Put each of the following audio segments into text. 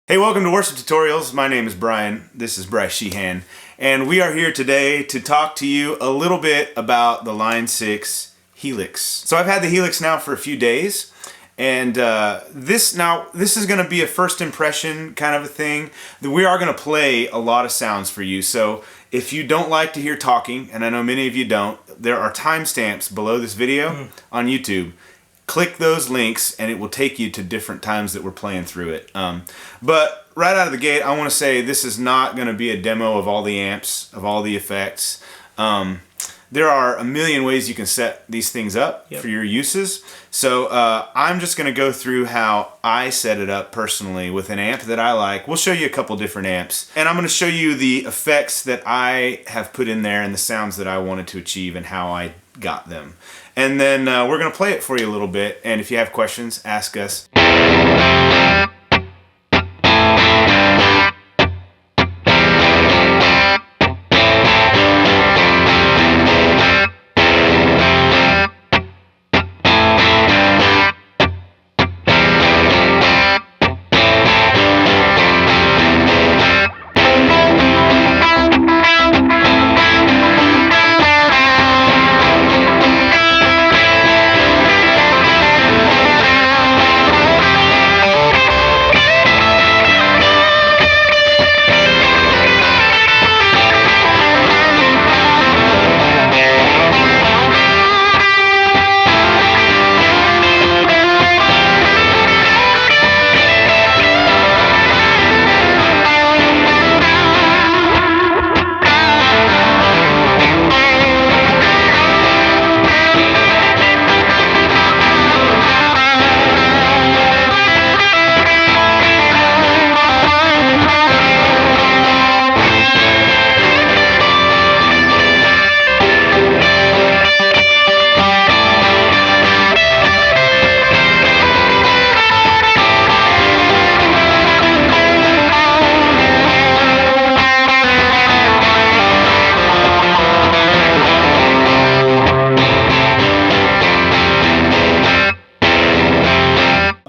Hey, welcome to Worship Tutorials. My name is Brian. This is Bryce Sheehan. And we are here today to talk to you a little bit about the Line 6 Helix. So I've had the Helix now for a few days. And this is going to be a first impression kind of a thing. We are going to play a lot of sounds for you. So if you don't like to hear talking, and I know many of you don't, there are timestamps below this video on YouTube. Click those links and it will take you to different times that we're playing through it. But right out of the gate, I want to say this is not going to be a demo of all the amps, of all the effects. There are a million ways you can set these things up for your uses. So I'm just going to go through how I set it up personally with an amp that I like. We'll show you a couple different amps. And I'm going to show you the effects that I have put in there and the sounds that I wanted to achieve and how I got them. And then we're going to play it for you a little bit. And if you have questions, ask us.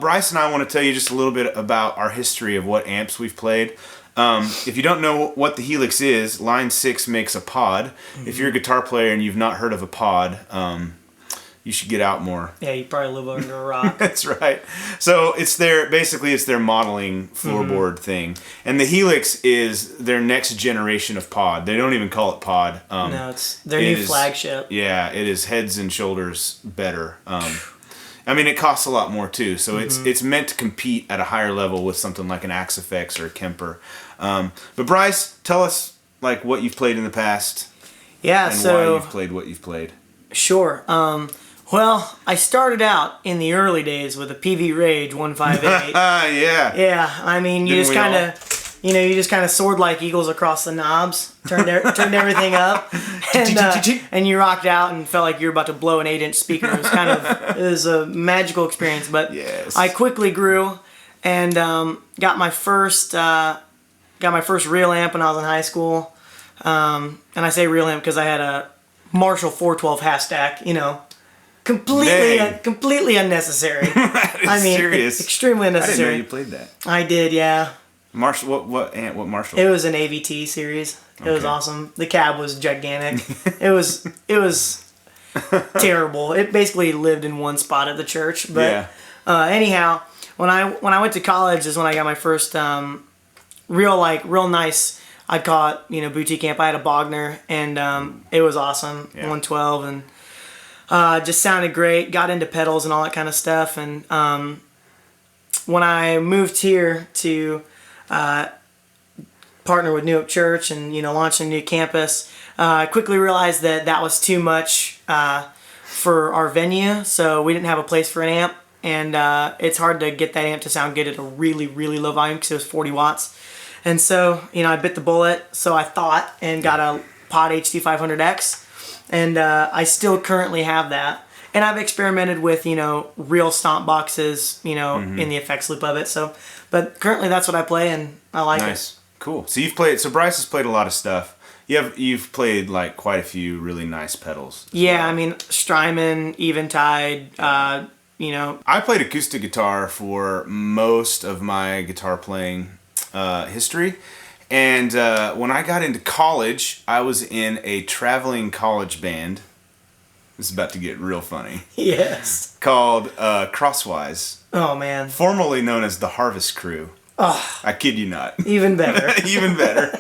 Bryce and I want to tell you just a little bit about our history of what amps we've played. If you don't know what the Helix is, Line 6 makes a pod. If you're a guitar player and you've not heard of a pod, you should get out more. Yeah, you probably live under a rock. That's right. So it's their modeling floorboard thing. And the Helix is their next generation of pod. They don't even call it pod. No, it's their new flagship. Yeah, it is heads and shoulders better. I mean, it costs a lot more too, so it's meant to compete at a higher level with something like an Axe-Fx or a Kemper. But Bryce, tell us like what you've played in the past. Yeah, and why you've played what you've played. Sure. Well, I started out in the early days with a PV Rage 158. Yeah. Yeah, I mean, you just kind of soared like eagles across the knobs, turned everything up, and you rocked out and felt like you were about to blow an 8-inch speaker. It was a magical experience. But yes. I quickly grew and got my first real amp when I was in high school. And I say real amp because I had a Marshall 412 half stack. Completely unnecessary. That is serious. Extremely unnecessary. I didn't know you played that. I did, yeah. Marshall, what Marshall? It was an AVT series. It was awesome. The cab was gigantic. It was terrible. It basically lived in one spot at the church. But anyhow, when I went to college is when I got my first real nice, I'd call it, boutique amp. I had a Bogner and it was awesome. 112 and just sounded great. Got into pedals and all that kind of stuff. And when I moved here to partner with New Hope Church and launch a new campus, I quickly realized that was too much for our venue, so we didn't have a place for an amp, and it's hard to get that amp to sound good at a really, really low volume because it was 40 watts. And so I bit the bullet, so I thought, and got a Pod HD500X, and I still currently have that. And I've experimented with, real stomp boxes, in the effects loop of it. So, but currently that's what I play and I like it. Nice. Cool. So Bryce has played a lot of stuff. You've played like quite a few really nice pedals. Yeah, well. I mean, Strymon, Eventide, I played acoustic guitar for most of my guitar playing. history. And when I got into college, I was in a traveling college band. This is about to get real funny. Yes. Called Crosswise. Oh, man. Formerly known as the Harvest Crew. Oh, I kid you not. even better. Even better.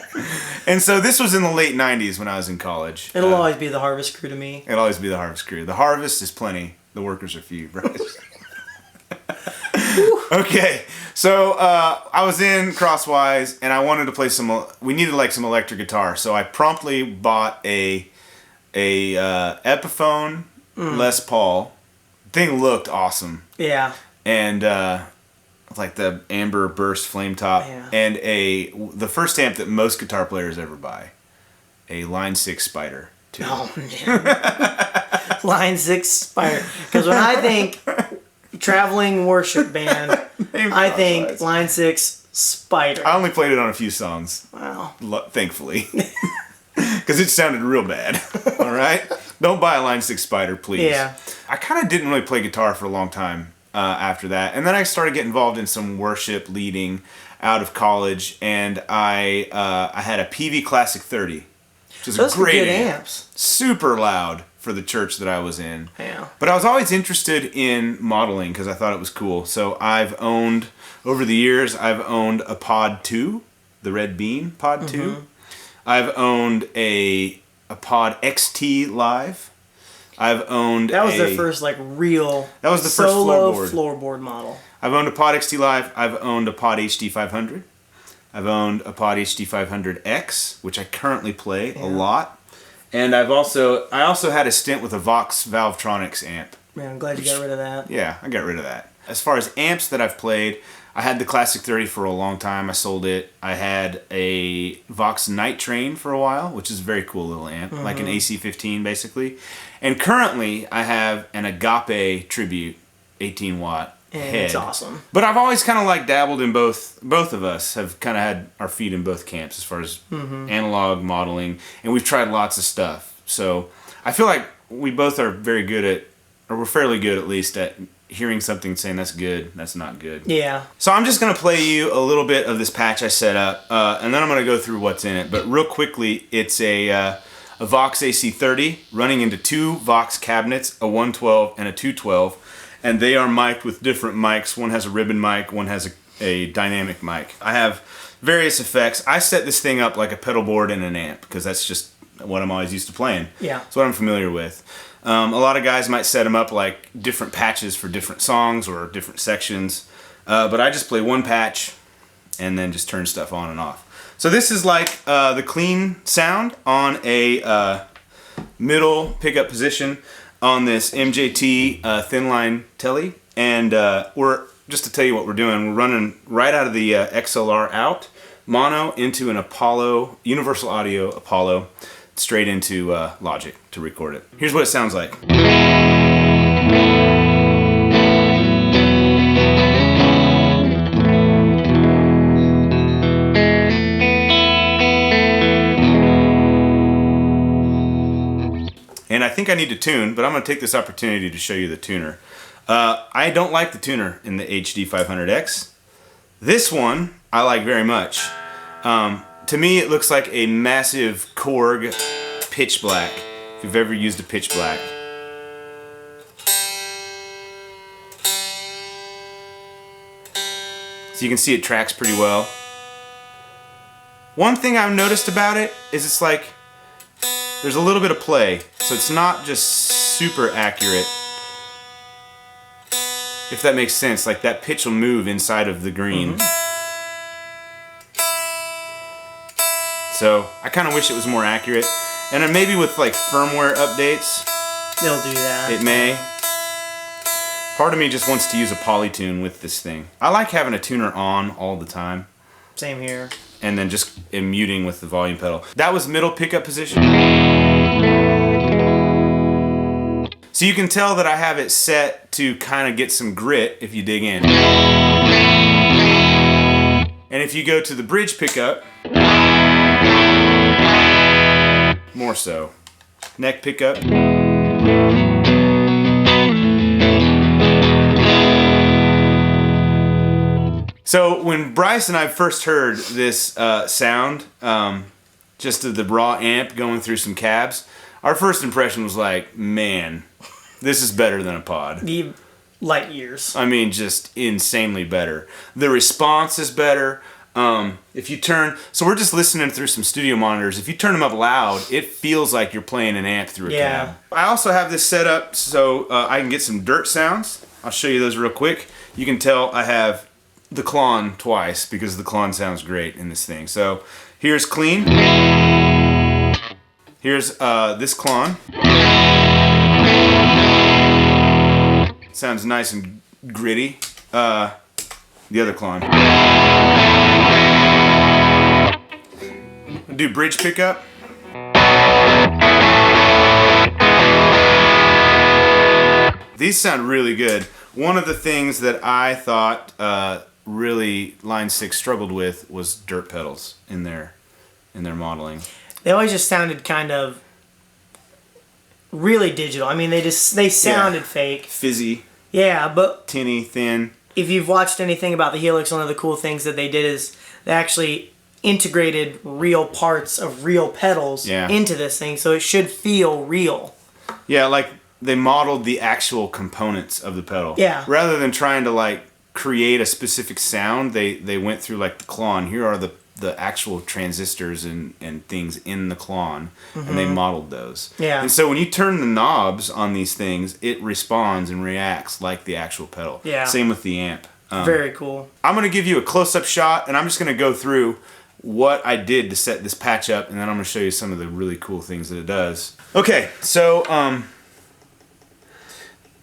And so this was in the late 90s when I was in college. It'll always be the Harvest Crew to me. It'll always be the Harvest Crew. The harvest is plenty. The workers are few, Bryce. Okay. So I was in Crosswise and I wanted to play we needed like some electric guitar. So I promptly bought a Epiphone Les Paul. Thing looked awesome. Yeah. And like the amber burst flame top. Yeah. And the first amp that most guitar players ever buy. A Line 6 Spider 2. Oh, man. Line 6 Spider. Because when I think traveling worship band, I think Line 6 Spider. I only played it on a few songs. Wow. Thankfully. Because it sounded real bad. All right? Don't buy a Line 6 Spider, please. Yeah. I kind of didn't really play guitar for a long time after that. And then I started getting involved in some worship leading out of college. And I had a PV Classic 30. Which is Those a great good amp. amps. Super loud for the church that I was in. Yeah. But I was always interested in modeling because I thought it was cool. So over the years, I've owned a Pod 2, the Red Bean Pod 2. I've owned a Pod XT Live. I've owned That was their first real That was the first solo floorboard. floorboard model. I've owned a Pod XT Live. I've owned a Pod HD 500. I've owned a Pod HD 500X, which I currently play a lot. And I also had a stint with a Vox Valvetronics amp. Man, I'm glad you got rid of that. Yeah, I got rid of that. As far as amps that I've played, I had the Classic 30 for a long time. I sold it. I had a Vox Night Train for a while, which is a very cool little amp, like an AC15 basically. And currently, I have an Agape Tribute 18-watt And head. it's awesome. But I've always kind of dabbled in both. Both of us have kind of had our feet in both camps as far as analog modeling, and we've tried lots of stuff. So I feel like we both are very good at, or we're fairly good at least at hearing something and saying that's good, that's not good. Yeah. So I'm just going to play you a little bit of this patch I set up, and then I'm going to go through what's in it. But real quickly, it's a Vox AC30 running into two Vox cabinets, a 112 and a 212. And they are mic'd with different mics. One has a ribbon mic, one has a dynamic mic. I have various effects. I set this thing up like a pedal board and an amp because that's just what I'm always used to playing. Yeah. It's what I'm familiar with. A lot of guys might set them up like different patches for different songs or different sections. But I just play one patch and then just turn stuff on and off. So this is like the clean sound on a middle pickup position on this MJT thin line telly, and we're just to tell you what we're doing. We're running right out of the XLR out, mono into an Apollo Universal Audio Apollo, straight into Logic to record it. Here's what it sounds like. And I think I need to tune, but I'm going to take this opportunity to show you the tuner. I don't like the tuner in the HD 500X. This one I like very much. To me, it looks like a massive Korg pitch black, if you've ever used a pitch black. So you can see it tracks pretty well. One thing I've noticed about it is it's like there's a little bit of play, so it's not just super accurate. If that makes sense, like that pitch will move inside of the green. So I kind of wish it was more accurate. And then maybe with like firmware updates, They'll do that. it may. Part of me just wants to use a polytune with this thing. I like having a tuner on all the time. Same here. And then just muting with the volume pedal. That was middle pickup position. So you can tell that I have it set to kind of get some grit if you dig in. And if you go to the bridge pickup, more so. Neck pickup. So when Bryce and I first heard this sound, just of the raw amp going through some cabs, our first impression was like, man, this is better than a pod. The light years. I mean, just insanely better. The response is better. If you turn, so we're just listening through some studio monitors. If you turn them up loud, it feels like you're playing an amp through a cab. I also have this set up so I can get some dirt sounds. I'll show you those real quick. You can tell I have the Klon twice because the Klon sounds great in this thing. So here's clean. Here's this Klon. Sounds nice and gritty. The other Klon. Do bridge pickup. These sound really good. One of the things that I thought really Line 6 struggled with was dirt pedals in their modeling. They always just sounded kind of really digital. I mean, they sounded fake. Fizzy. Yeah, but tinny, thin. If you've watched anything about the Helix, one of the cool things that they did is they actually integrated real parts of real pedals into this thing, so it should feel real. Yeah, like they modeled the actual components of the pedal. Yeah. Rather than trying to like create a specific sound, they went through like the Klon. Here are the actual transistors and things in the Klon, and they modeled those. Yeah. And so when you turn the knobs on these things, it responds and reacts like the actual pedal. Yeah. Same with the amp. Very cool. I'm going to give you a close-up shot, and I'm just going to go through what I did to set this patch up, and then I'm going to show you some of the really cool things that it does. Okay, so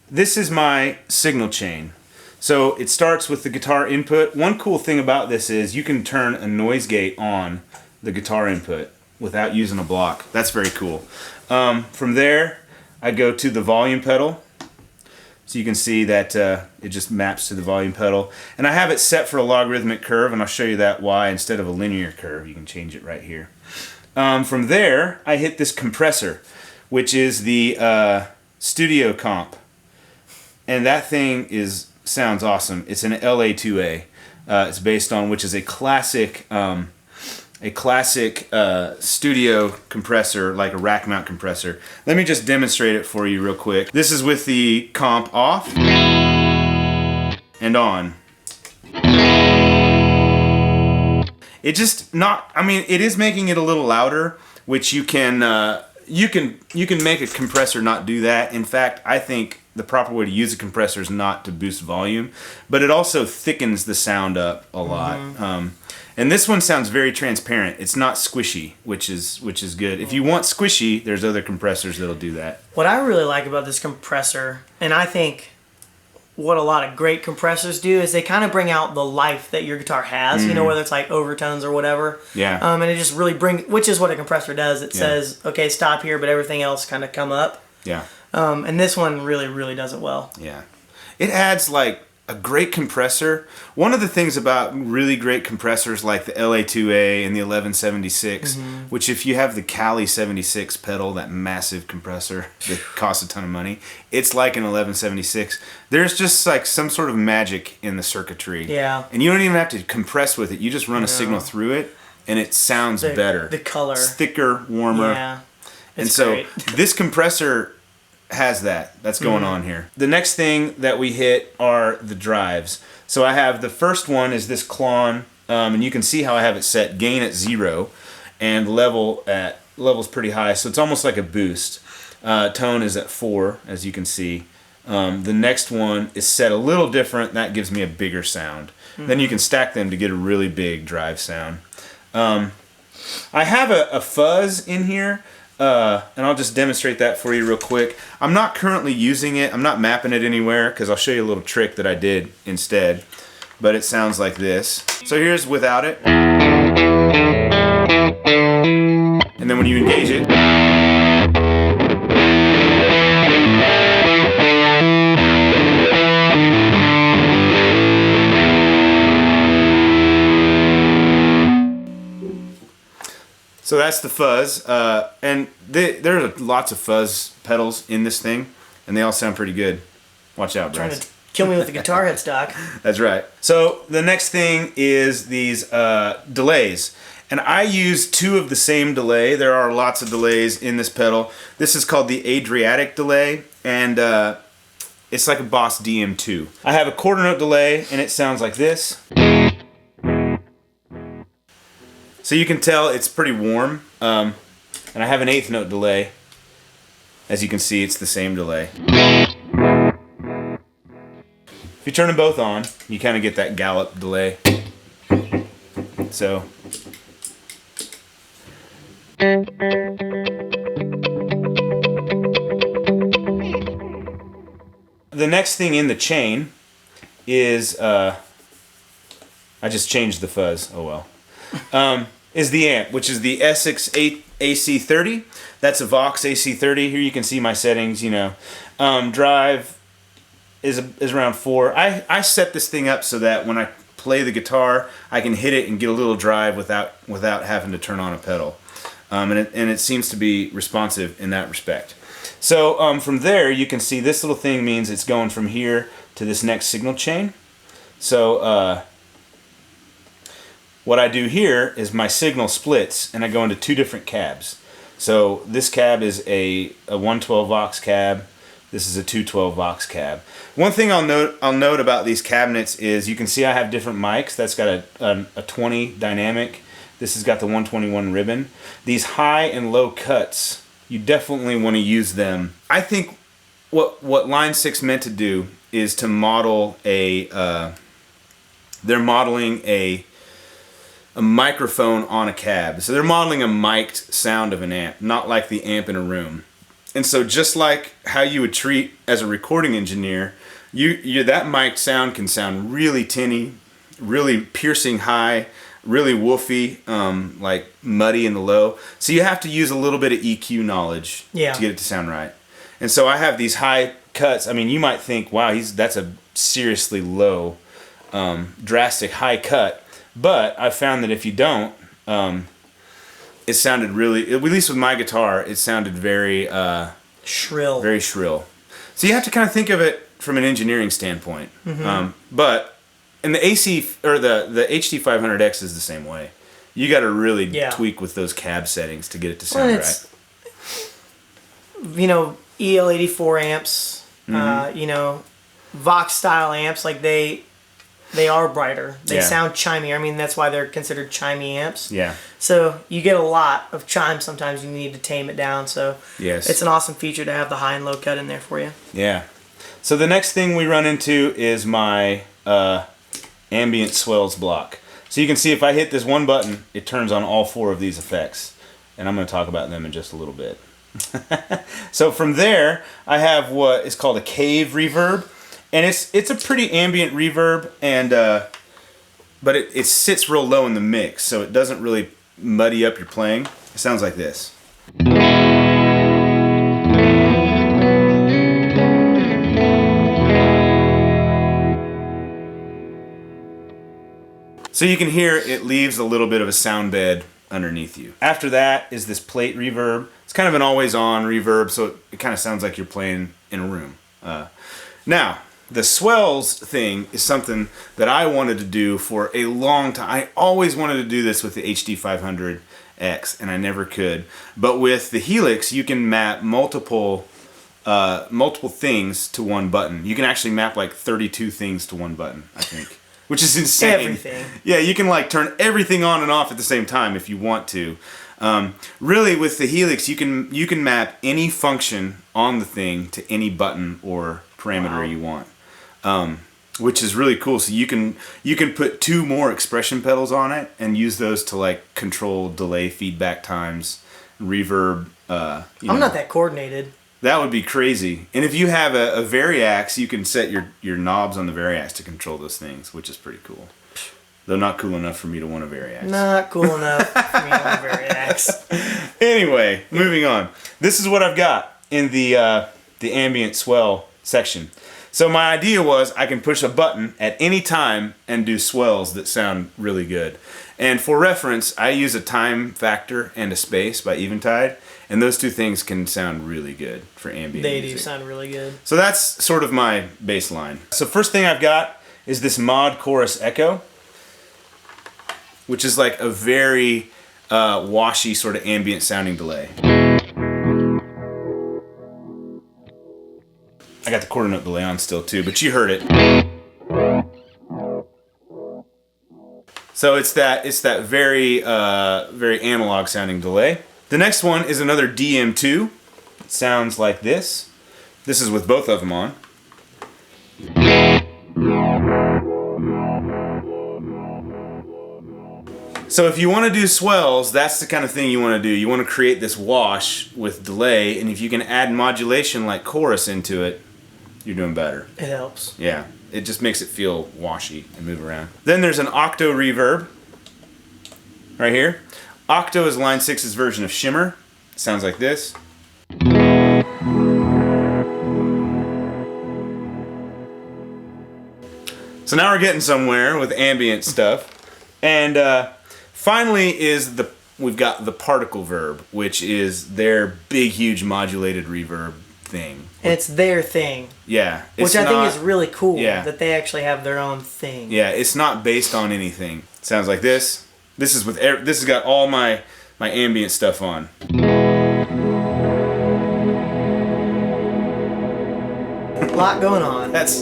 this is my signal chain. So it starts with the guitar input. One cool thing about this is you can turn a noise gate on the guitar input without using a block. That's very cool. From there, I go to the volume pedal. So you can see that it just maps to the volume pedal. And I have it set for a logarithmic curve, and I'll show you that why instead of a linear curve. You can change it right here. From there, I hit this compressor, which is the studio comp. And that thing sounds awesome. It's an a.k.a. It's based on, which is a classic studio compressor, like a rack mount compressor. Let me just demonstrate it for you real quick. This is with the comp off and on. It just it is making it a little louder, which you can make a compressor not do that. In fact, I think the proper way to use a compressor is not to boost volume, but it also thickens the sound up a lot. And this one sounds very transparent. It's not squishy, which is good. If you want squishy, there's other compressors that'll do that. What I really like about this compressor, and I think what a lot of great compressors do, is they kind of bring out the life that your guitar has, you know, whether it's like overtones or whatever. Yeah. And it just really which is what a compressor does. It says, okay, stop here, but everything else kind of come up. Yeah. And this one really, really does it well. Yeah. It adds like a great compressor. One of the things about really great compressors like the a.k.a. and the 1176, which if you have the Cali 76 pedal, that massive compressor that costs a ton of money, it's like an 1176. There's just like some sort of magic in the circuitry. Yeah. And you don't even have to compress with it. You just run a signal through it and it sounds better. The color. It's thicker, warmer. Yeah. And so great. this compressor has that's going on here. The next thing that we hit are the drives. So I have the first one is this Klon, and you can see how I have it set gain at 0 and level's pretty high, so it's almost like a boost. Tone is at 4, as you can see. The next one is set a little different. That gives me a bigger sound. Then you can stack them to get a really big drive sound. I have a fuzz in here. And I'll just demonstrate that for you real quick. I'm not currently using it. I'm not mapping it anywhere because I'll show you a little trick that I did instead. But it sounds like this. So here's without it. And then when you engage it. So that's the fuzz, and there are lots of fuzz pedals in this thing, and they all sound pretty good. Watch out, Bryce. Kill me with the guitar headstock. That's right. So the next thing is these delays. And I use 2 of the same delay. There are lots of delays in this pedal. This is called the Adriatic delay, and it's like a Boss DM2. I have a quarter note delay, and it sounds like this. So you can tell it's pretty warm. And I have an 1/8 note delay. As you can see, it's the same delay. If you turn them both on, you kind of get that gallop delay. So. The next thing in the chain is, I just changed the fuzz, oh well, is the amp, which is the Essex AC30. That's a Vox AC30. Here you can see my settings, you know. Drive is around 4. I set this thing up so that when I play the guitar, I can hit it and get a little drive without having to turn on a pedal. And it seems to be responsive in that respect. So from there, you can see this little thing means it's going from here to this next signal chain. So what I do here is my signal splits, and I go into 2 different cabs. So this cab is a 112 Vox cab. This is a 212 Vox cab. One thing I'll note about these cabinets is you can see I have different mics. That's got a 20 dynamic. This has got the 121 ribbon. These high and low cuts, you definitely want to use them. I think what Line 6 meant to do is to model they're modeling a microphone on a cab. So they're modeling a mic'd sound of an amp, not like the amp in a room. And so just like how you would treat as a recording engineer, that mic'd sound can sound really tinny, really piercing high, really woofy, like muddy in the low. So you have to use a little bit of EQ knowledge to get it to sound right. And so I have these high cuts. I mean, you might think, wow, that's a seriously low, drastic high cut. But I found that if you don't, it sounded really, at least with my guitar, it sounded very shrill. Very shrill. So you have to kind of think of it from an engineering standpoint. But and the AC or the HD500X is the same way. You got to really tweak with those cab settings to get it to sound right. You know, EL84 amps, you know, Vox style amps, like they are brighter. They sound chimey. I mean, that's why they're considered chimey amps. Yeah. So you get a lot of chime. Sometimes you need to tame it down. So it's an awesome feature to have the high and low cut in there for you. Yeah. So the next thing we run into is my ambient swells block. So you can see if I hit this one button, it turns on all 4 of these effects. And I'm going to talk about them in just a little bit. So from there, I have what is called a cave reverb. And it's a pretty ambient reverb, and but it sits real low in the mix, so it doesn't really muddy up your playing. It sounds like this. So you can hear it leaves a little bit of a sound bed underneath you. After that is this plate reverb. It's kind of an always-on reverb, so it kind of sounds like you're playing in a room. Now, the swells thing is something that I wanted to do for a long time. I always wanted to do this with the HD500X, and I never could. But with the Helix, you can map multiple things to one button. You can actually map like 32 things to one button, I think. Which is insane. Everything. Yeah, you can like turn everything on and off at the same time if you want to. Really, with the Helix, you can map any function on the thing to any button or parameter you want, which is really cool. So you can put 2 more expression pedals on it and use those to like control delay, feedback times, reverb. I'm not that coordinated. That would be crazy. And if you have a Variax, you can set your knobs on the Variax to control those things, which is pretty cool. Though not cool enough for me to want a Variax. Not cool enough for me to want a Variax. Anyway, moving on. This is what I've got in the ambient swell section. So my idea was I can push a button at any time and do swells that sound really good. And for reference, I use a time factor and a space by Eventide, and those two things can sound really good for ambient They music. do sound really good. So that's sort of my baseline. So first thing I've got is this mod chorus echo, which is like a very washy sort of ambient sounding delay. I got the quarter note delay on still too, but you heard it. So it's that very very analog sounding delay. The next one is another DM2. It sounds like this. This is with both of them on. So if you want to do swells, that's the kind of thing you want to do. You want to create this wash with delay, and if you can add modulation like chorus into it, you're doing better. It helps. Yeah, it just makes it feel washy and move around. Then there's an octo reverb right here. Octo is Line 6's version of shimmer. It sounds like this. So now we're getting somewhere with ambient stuff. And finally we've got the particle verb, which is their big, huge modulated reverb thing. And it's their thing. Yeah. Which I think is really cool, yeah, that they actually have their own thing. Yeah, it's not based on anything. It sounds like this. This has got all my ambient stuff on. A lot going on. That's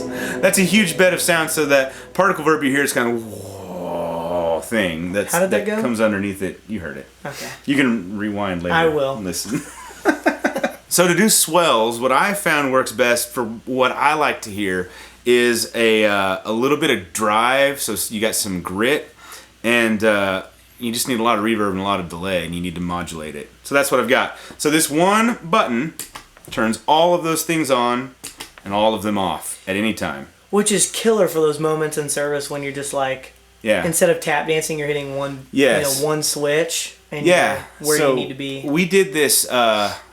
a huge bed of sound, so that particle verb you hear is kind of whoa thing. How did that go? Comes underneath it. You heard it. Okay. You can rewind later. I will. Listen. So to do swells, what I found works best for what I like to hear is a little bit of drive, so you got some grit, and you just need a lot of reverb and a lot of delay, and you need to modulate it. So that's what I've got. So this one button turns all of those things on and all of them off at any time. Which is killer for those moments in service when you're just like, yeah, instead of tap dancing, you're hitting one, one switch, and yeah, you're where you need to be. We did this.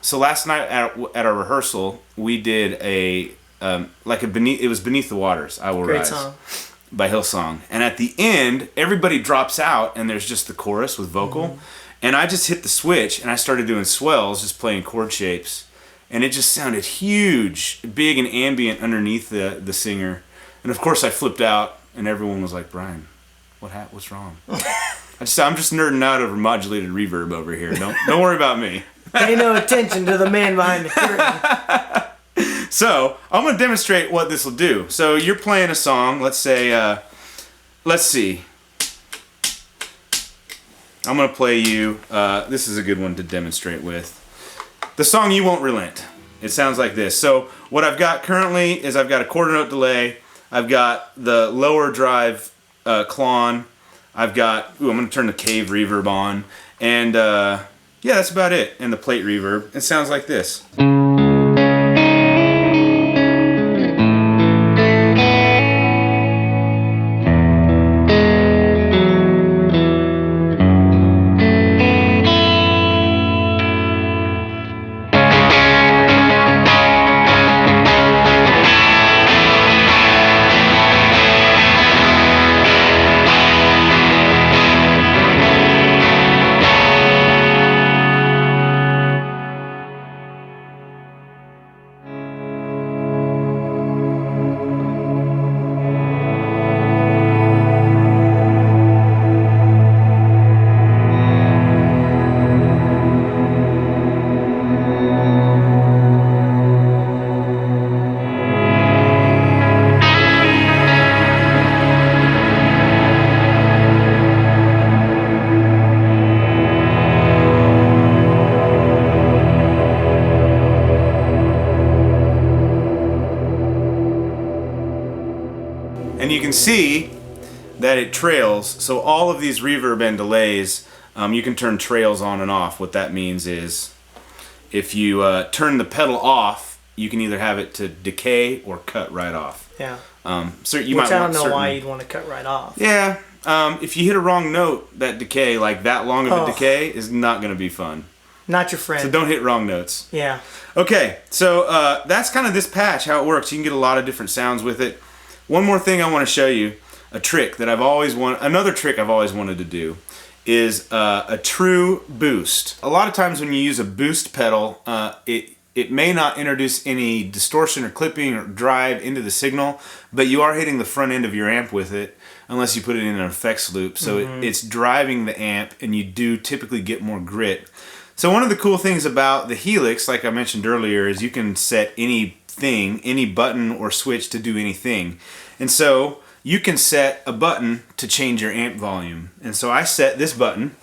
So last night at our rehearsal, we did it was Beneath the Waters. I Will Rise. Great song. By Hillsong. And at the end, everybody drops out and there's just the chorus with vocal. Mm-hmm. And I just hit the switch and I started doing swells, just playing chord shapes. And it just sounded huge, big and ambient underneath the singer. And of course I flipped out and everyone was like, Brian, what's wrong? I'm just nerding out over modulated reverb over here. Don't worry about me. Pay no attention to the man behind the curtain. So, I'm going to demonstrate what this will do. So, you're playing a song, let's say, let's see. I'm going to play you, this is a good one to demonstrate with. The song You Won't Relent. It sounds like this. So, what I've got currently is I've got a quarter note delay, I've got the lower drive Klon, I've got, I'm going to turn the cave reverb on, and yeah, that's about it. And the plate reverb. It sounds like this. And you can see that it trails. So all of these reverb and delays, you can turn trails on and off. What that means is if you turn the pedal off, you can either have it to decay or cut right off. Yeah. So you Which might I don't want know certain... why you'd want to cut right off. Yeah. If you hit a wrong note, that decay, like that long of a decay, is not going to be fun. Not your friend. So don't hit wrong notes. Yeah. Okay, so that's kind of this patch, how it works. You can get a lot of different sounds with it. One more thing I want to show you, another trick I've always wanted to do, is a true boost. A lot of times when you use a boost pedal, it may not introduce any distortion or clipping or drive into the signal, but you are hitting the front end of your amp with it, unless you put it in an effects loop. So it's driving the amp, and you do typically get more grit. So one of the cool things about the Helix, like I mentioned earlier, is you can set anything, any button or switch to do anything. And so you can set a button to change your amp volume. And so I set this button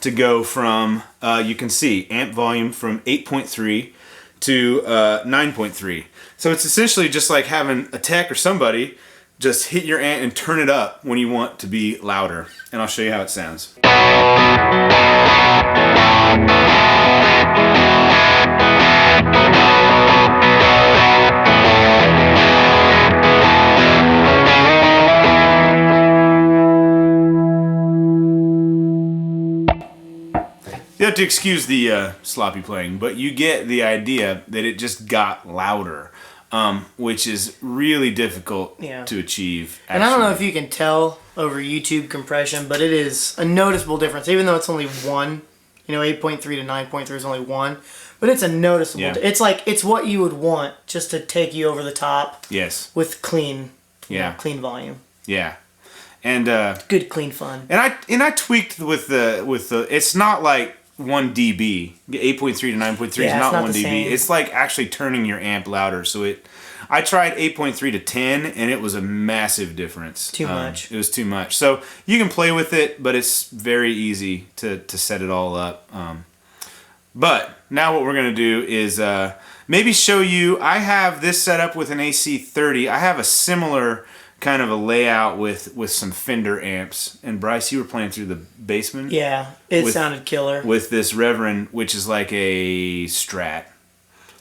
to go from, you can see, amp volume from 8.3 to 9.3. So it's essentially just like having a tech or somebody just hit your amp and turn it up when you want to be louder. And I'll show you how it sounds. You have to excuse the sloppy playing, but you get the idea that it just got louder, which is really difficult to achieve. Actually. And I don't know if you can tell over YouTube compression, but it is a noticeable difference, even though it's only one. 8.3 to 9.3 is only one, but it's a noticeable. Yeah. It's like it's what you would want just to take you over the top. Yes. With clean. Clean volume. Yeah. And good clean fun. And I tweaked with the. It's not like 1 dB. 8.3 to 9.3 is not 1 dB. Same. It's like actually turning your amp louder. So I tried 8.3 to 10, and it was a massive difference. Too much. It was too much. So you can play with it, but it's very easy to set it all up. But now what we're going to do is maybe show you. I have this set up with an AC30. I have a similar kind of a layout with some Fender amps. And Bryce, you were playing through the Bassman? Yeah, it sounded killer. With this Reverend, which is like a Strat.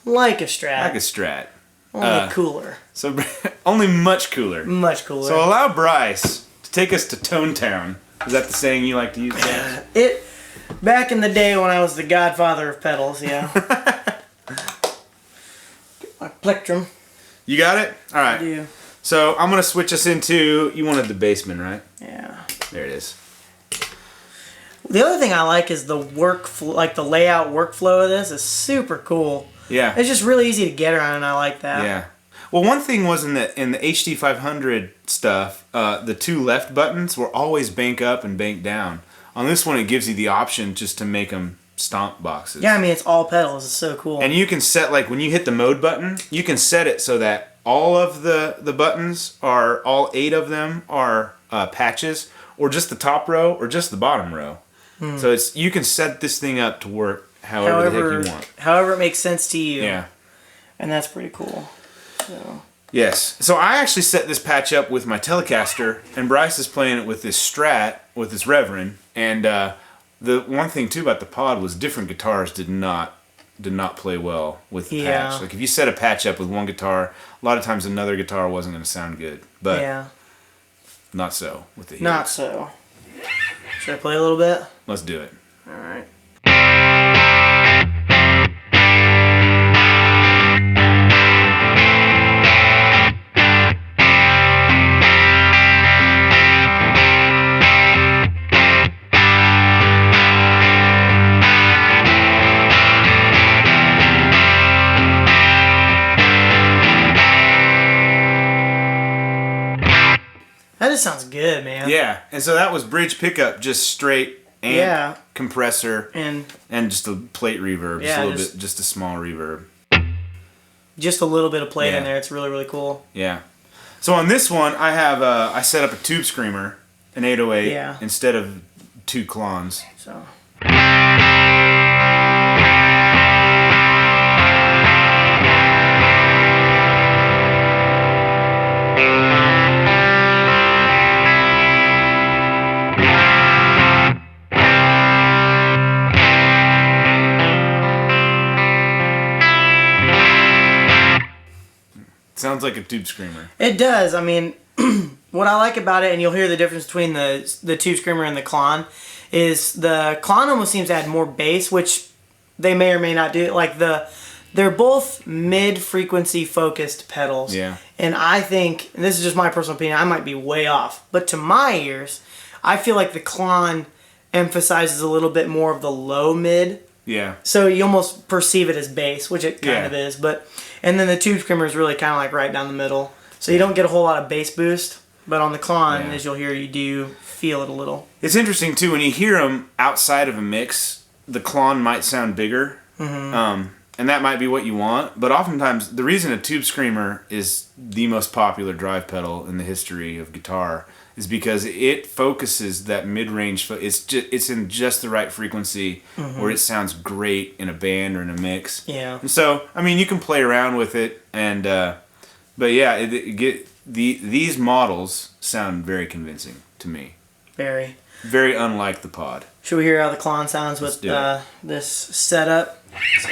Like a Strat. Like a Strat. Only cooler. So only much cooler. Much cooler. So allow Bryce to take us to Tone Town. Is that the saying you like to use, Dan? Back in the day when I was the godfather of pedals, yeah. Get my plectrum. You got it? All right. I do. So I'm going to switch us into, you wanted the Bassman, right? Yeah. There it is. The other thing I like is the the layout workflow of this is super cool. Yeah. It's just really easy to get around, and I like that. Yeah. Well, one thing was in the HD 500 stuff, the two left buttons were always bank up and bank down. On this one, it gives you the option just to make them stomp boxes. Yeah, I mean, it's all pedals. It's so cool. And you can set, like, when you hit the mode button, you can set it so that all of the buttons are, all 8 of them are patches, or just the top row, or just the bottom row. So you can set this thing up to work however the heck you want. However it makes sense to you. Yeah. And that's pretty cool. So. Yes. So I actually set this patch up with my Telecaster, and Bryce is playing it with this Strat, with this Reverend. And the one thing, too, about the pod was different guitars did not play well with the patch. Like, if you set a patch up with one guitar, a lot of times another guitar wasn't going to sound good. But not so with the Helix. Not so. Should I play a little bit? Let's do it. All right. That just sounds good, man. Yeah, and so that was bridge pickup, just straight amp, compressor, and just a plate reverb, just a small reverb. Just a little bit of plate in there. It's really, really cool. Yeah. So on this one, I have I set up a tube screamer, an 808, instead of 2 Klons. So. Sounds like a tube screamer. It does. I mean, what I like about it, and you'll hear the difference between the tube screamer and the Klon, is the Klon almost seems to add more bass, which they may or may not do it. Like they're both mid-frequency focused pedals. Yeah. And I think, and this is just my personal opinion, I might be way off, but to my ears, I feel like the Klon emphasizes a little bit more of the low mid. Yeah. So you almost perceive it as bass, which it kind of is. And then the Tube Screamer is really kind of like right down the middle. So you don't get a whole lot of bass boost. But on the Klon, as you'll hear, you do feel it a little. It's interesting, too, when you hear them outside of a mix, the Klon might sound bigger. Mm-hmm. And that might be what you want. But oftentimes, the reason a Tube Screamer is the most popular drive pedal in the history of guitar is because it focuses that mid-range. It's in just the right frequency where it sounds great in a band or in a mix. Yeah. And so, I mean, you can play around with it, and but yeah, these models sound very convincing to me. Very. Very unlike the Pod. Should we hear how the Klon sounds with this setup? So.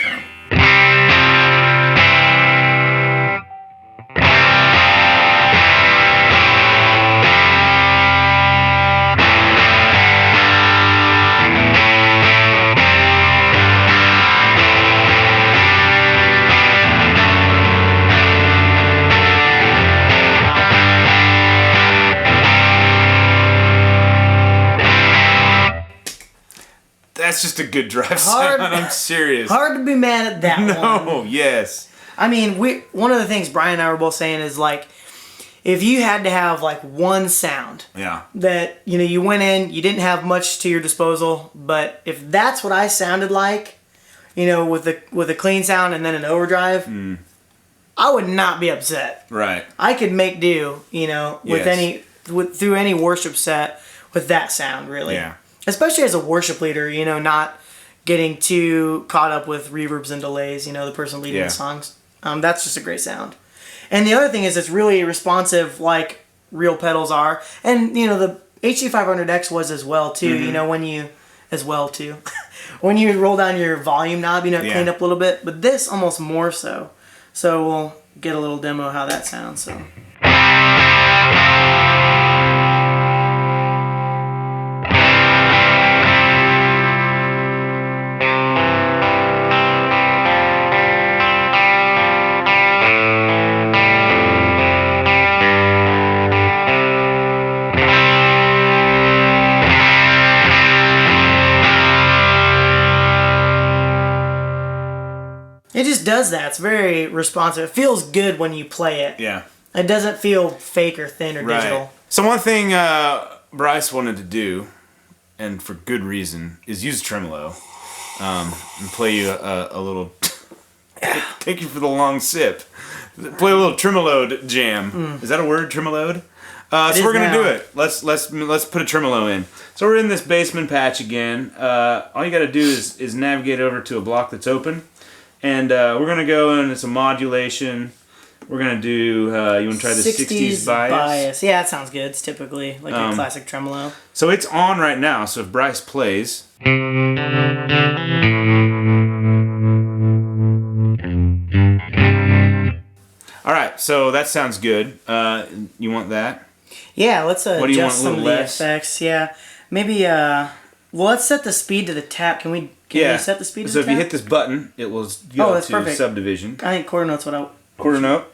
That's just a good drive sound. I'm serious. Hard to be mad at that one. No, yes. I mean, one of the things Brian and I were both saying is like, if you had to have like one sound that, you went in, you didn't have much to your disposal, but if that's what I sounded like, with a clean sound and then an overdrive, I would not be upset. Right. I could make do, with through any worship set with that sound, really. Yeah. Especially as a worship leader, not getting too caught up with reverbs and delays, the person leading the songs. That's just a great sound. And the other thing is it's really responsive like real pedals are. And, the HD500X was as well, too. When you roll down your volume knob, it cleaned up a little bit. But this almost more so. So we'll get a little demo of how that sounds, so... It just does that. It's very responsive. It feels good when you play it. Yeah. It doesn't feel fake or thin or digital. So one thing Bryce wanted to do, and for good reason, is use tremolo and play you a little... take you for the long sip. Play a little tremolo jam. Is that a word, tremolo? So we're going to do it. Let's put a tremolo in. So we're in this Bassman patch again. All you got to do is navigate over to a block that's open. And we're going to go in, it's a modulation. We're going to do, you want to try the 60s bias? Yeah, that sounds good. It's typically like a classic tremolo. So it's on right now, so if Bryce plays... Alright, so that sounds good. You want that? Yeah, let's adjust some of the less? effects. Yeah, maybe, let's set the speed to the tap. Can we set the speed to the tap? So if you hit this button, it will go to perfect. subdivision. I think quarter note's what I... Quarter note.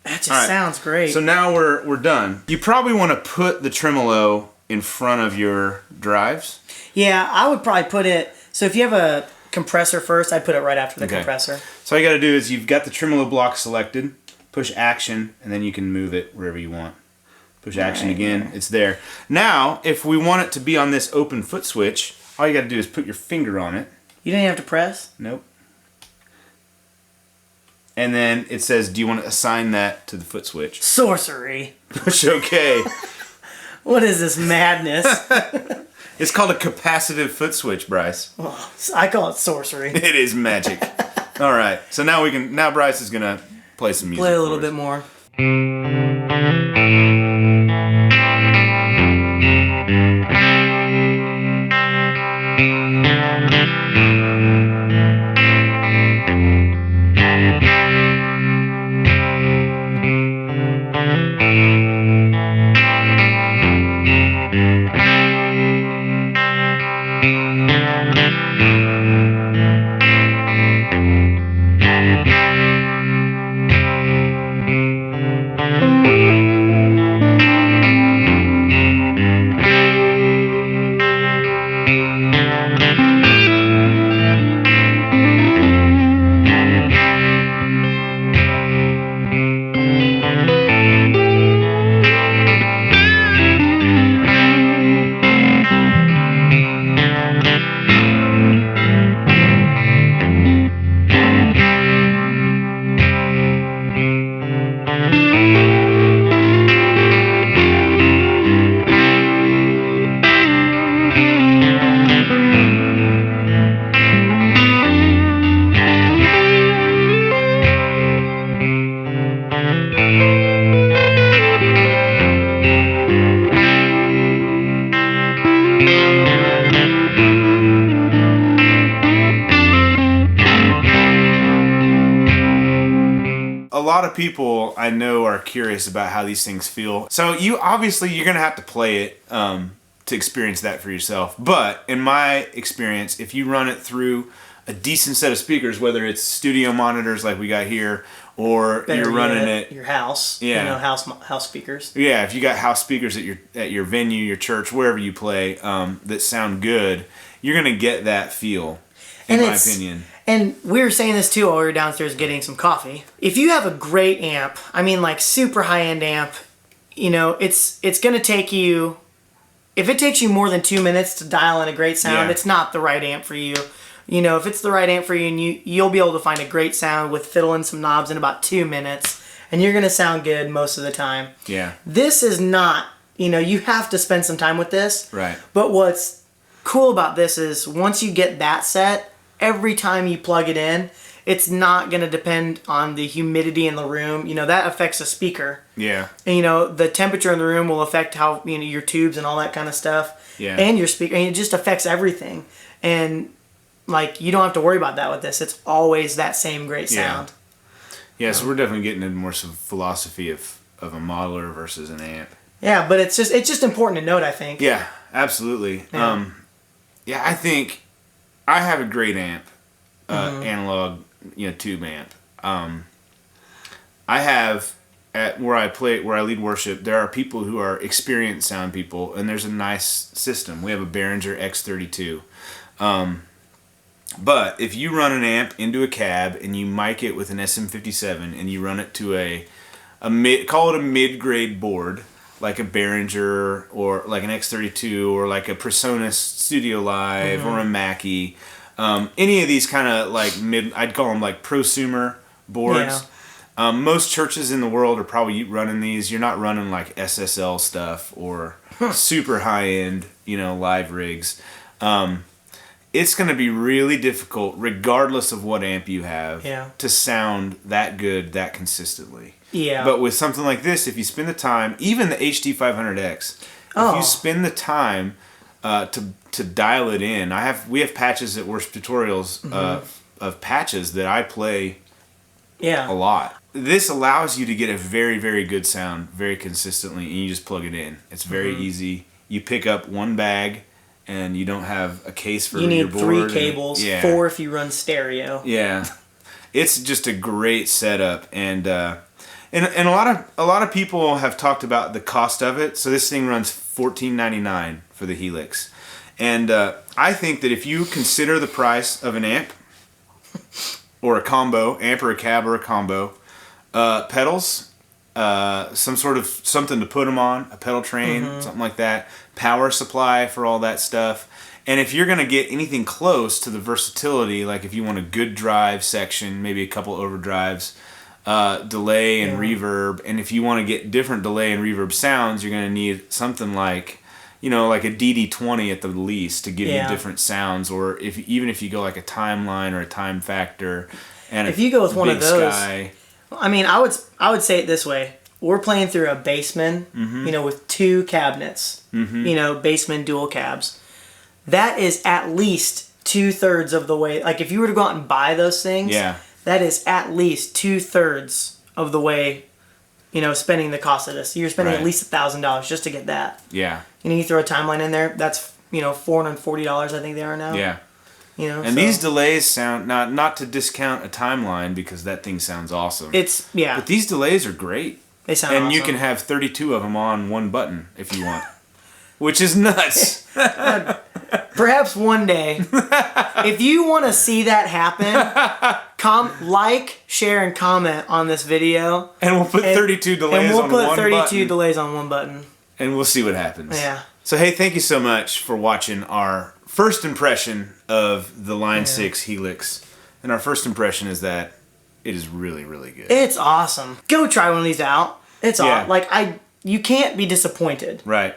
That just sounds great. So now we're done. You probably want to put the tremolo in front of your drives. Yeah, I would probably put it... So if you have a compressor first, I'd put it right after the compressor. So all you got to do is you've got the tremolo block selected, push action, and then you can move it wherever you want. Push action again, it's there. Now, if we want it to be on this open foot switch, all you got to do is put your finger on it. You don't even have to press? Nope. And then it says, do you want to assign that to the foot switch? Sorcery. Push OK. What is this madness? It's called a capacitive foot switch, Bryce. Oh, I call it sorcery. It is magic. All right. So now Bryce is gonna play some music. Play a little bit more. of people I know are curious about how these things feel. So you're gonna have to play it to experience that for yourself. But in my experience, if you run it through a decent set of speakers, whether it's studio monitors like we got here, or you're running it your house, house speakers. Yeah, if you got house speakers at your venue, your church, wherever you play, that sound good, you're gonna get that feel. In my opinion. And we were saying this too while we were downstairs getting some coffee. If you have a great amp, I mean like super high-end amp, it's gonna take you. If it takes you more than 2 minutes to dial in a great sound, it's not the right amp for you. If it's the right amp for you, and you'll be able to find a great sound with fiddling some knobs in about 2 minutes, and you're gonna sound good most of the time. Yeah. This is not. You have to spend some time with this. Right. But what's cool about this is once you get that set, every time you plug it in, it's not going to depend on the humidity in the room. That affects the speaker. Yeah. And, the temperature in the room will affect how, your tubes and all that kind of stuff. Yeah. And your speaker. And it just affects everything. And, you don't have to worry about that with this. It's always that same great sound. Yeah, so we're definitely getting into more some philosophy of a modeler versus an amp. Yeah, but it's just important to note, I think. Yeah, absolutely. Yeah. I think I have a great amp, analog, tube amp. I have where I lead worship. There are people who are experienced sound people, and there's a nice system. We have a Behringer X32. But if you run an amp into a cab and you mic it with an SM57 and you run it to call it a mid-grade board, like a Behringer or like an X32 or like a Presonus Studio Live or a Mackie, any of these kind of I'd call them like prosumer boards. Yeah. Most churches in the world are probably running these. You're not running like SSL stuff or super high-end, live rigs. It's going to be really difficult, regardless of what amp you have, to sound that good, that consistently. Yeah. But with something like this, if you spend the time, even the HD500X, if you spend the time to dial it in, we have patches at Worship Tutorials of patches that I play a lot. This allows you to get a very, very good sound very consistently, and you just plug it in. It's very easy. You pick up one bag, and you don't have a case for your board. You need 3 cables, 4 if you run stereo. Yeah. It's just a great setup, and a lot of people have talked about the cost of it. So this thing runs $14.99 for the Helix, and I think that if you consider the price of an amp or a combo, amp or a cab or a combo, pedals, something to put them on, a pedal train, something like that, power supply for all that stuff. And if you're going to get anything close to the versatility, like if you want a good drive section, maybe a couple overdrives, delay and reverb, and if you want to get different delay and reverb sounds, you're going to need something like, like a DD20 at the least to give you different sounds, or even if you go like a timeline or a time factor, and if you go with one of those, I mean, I would say it this way: we're playing through a Bassman, with 2 cabinets, Bassman dual cabs. That is at least 2/3 of the way. Like if you were to go out and buy those things, that is at least 2/3 of the way. Spending the cost of this. You're spending at least $1,000 just to get that. Yeah. You throw a timeline in there. That's $440. I think they are now. Yeah. These delays sound not to discount a timeline because that thing sounds awesome. But these delays are great. They sound awesome. And you can have 32 of them on one button if you want, which is nuts. Perhaps one day, if you want to see that happen, share, and comment on this video. And we'll put 32 delays on one button. And we'll put 32 delays on one button. And we'll see what happens. Yeah. So, hey, thank you so much for watching our first impression of the Line 6 Helix. And our first impression is that it is really, really good. It's awesome. Go try one of these out. It's awesome. You can't be disappointed. Right.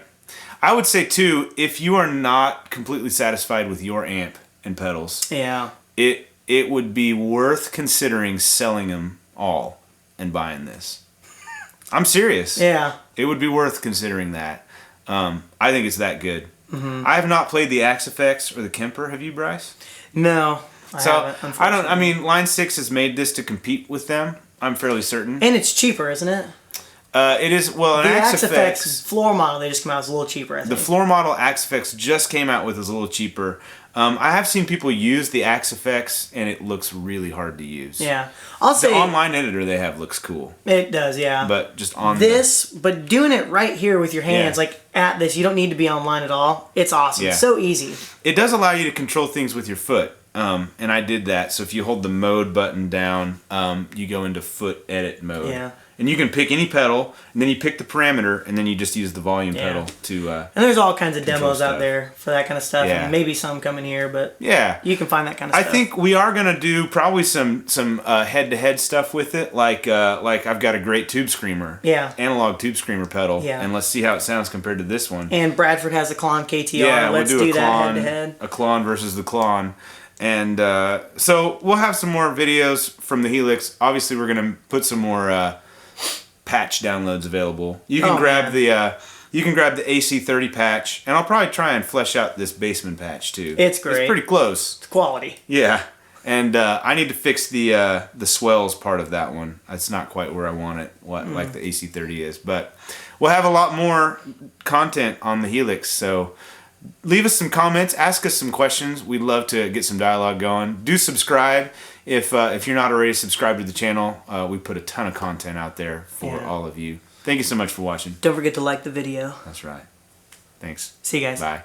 I would say, too, if you are not completely satisfied with your amp and pedals, it would be worth considering selling them all and buying this. I'm serious. Yeah. It would be worth considering that. I think it's that good. I have not played the Axe-Fx or the Kemper. Have you, Bryce? No. I haven't, Line 6 has made this to compete with them. I'm fairly certain. And it's cheaper, isn't it? It is, well, an The Axe Effects floor model they just came out is a little cheaper, I think. The floor model Axe Effects just came out with is a little cheaper. I have seen people use the Axe Effects, and it looks really hard to use. Yeah. I'll say... The online editor they have looks cool. It does, yeah. But just on but doing it right here with your hands, like at this, you don't need to be online at all. It's awesome. Yeah. It's so easy. It does allow you to control things with your foot. And I did that. So if you hold the mode button down, you go into foot edit mode. Yeah. And you can pick any pedal, and then you pick the parameter, and then you just use the volume pedal to. And there's all kinds of demos stuff out there for that kind of stuff. Yeah. And maybe some coming here, but yeah, you can find that kind of stuff. I think we are gonna do probably some head-to-head stuff with it. Like I've got a great tube screamer. Yeah. Analog tube screamer pedal. Yeah. And let's see how it sounds compared to this one. And Bradford has a Klon KTR. Yeah, Let's we'll do that Klon, head-to-head. a Klon versus the Klon. And so we'll have some more videos from the Helix. Obviously, we're gonna put some more patch downloads available. You can grab the AC30 patch, and I'll probably try and flesh out this Bassman patch too. It's great. It's pretty close. It's quality. Yeah, and I need to fix the swells part of that one. It's not quite where I want it, like the AC30 is. But we'll have a lot more content on the Helix, so leave us some comments, ask us some questions. We'd love to get some dialogue going. Do subscribe if you're not already subscribed to the channel. We put a ton of content out there for all of you. Thank you so much for watching. Don't forget to like the video. That's right. Thanks. See you guys. Bye.